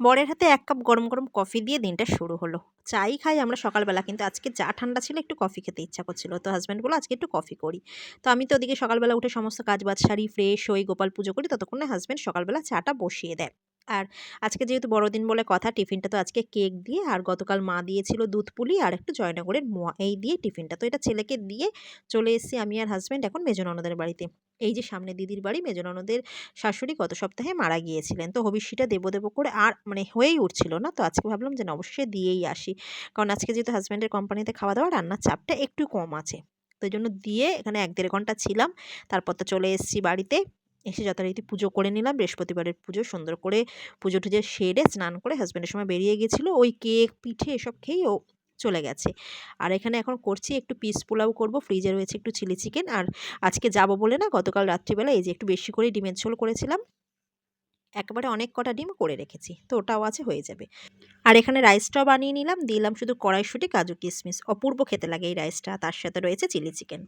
বরের হাতে ১ কাপ গরম, গরম কফি দিয়ে দিনটা শুরু হলো। চাই খাই আমরা সকালবেলা, কিন্তু আজকে চা ঠান্ডা ছিল, একটু কফি খেতে ইচ্ছা করছিল। তো হাসব্যান্ড বলল, "আজকে একটু কফি করি।" তো আমি তো ওদিকে সকালবেলা উঠে সমস্ত কাজবাজ সারি, ফ্রেশ হই, গোপাল পুজো করি। ততক্ষণে হাসব্যান্ড সকালবেলা চাটা বসিয়ে দেয়। আর আজকে যেহেতু বড়দিন বলে কথা, টিফিনটা তো আজকে কেক দিয়ে, আর গতকাল মা দিয়েছিল দুধ পুলি আর একটু জয়নগরের মোয়া, এই দিয়ে টিফিনটা। তো এটা ছেলেকে দিয়ে চলে এসেছি আমি আর হাসব্যান্ড এখন মেজ ননদের বাড়িতে। এই যে সামনে দিদির বাড়ি, মেজ ননদের শাশুড়ি গত সপ্তাহে মারা গিয়েছিলেন। তো হবিষ্যিটা দেবো, দেবো করে আর মানে হয়েই উঠছিল না। তো আজকে ভাবলাম যে না, অবশ্যই দিয়েই আসি। কারণ আজকে যেহেতু হাসব্যান্ডের কোম্পানিতে খাওয়া-দাওয়া, রান্নার চাপটা একটু কম আছে। তো এইজন্য দিয়ে এখানে ১-১.৫ ঘন্টা ছিলাম। তারপর তো চলে এসেছি বাড়িতে। এসে যথারীতি পুজো করে নিলাম। বৃহস্পতিবারের পুজো সুন্দর করে পুজো-টুজো সেরে স্নান করে হাসব্যান্ডের সময় বেরিয়ে গেছিল। ওই কেক, পিঠে এসব খেয়েই ও চলে গেছে। আর এখানে এখন করছি একটু পিস পোলাও করব। ফ্রিজে রয়েছে একটু চিলি চিকেন। আর আজকে যাব বলে না, গতকাল রাত্রিবেলা এই যে একটু বেশি করেই ডিমের ঝোল করেছিলাম। একেবারে অনেক কটা ডিম করে রেখেছি। তো ওটাও আছে, হয়ে যাবে। আর এখানে রাইসটাও বানিয়ে নিলাম। দিলাম শুধু কড়াইশুঁটি, কাজু কিশমিশ। অপূর্ব খেতে লাগে এই রাইসটা। তার সাথে রয়েছে চিলি চিকেন।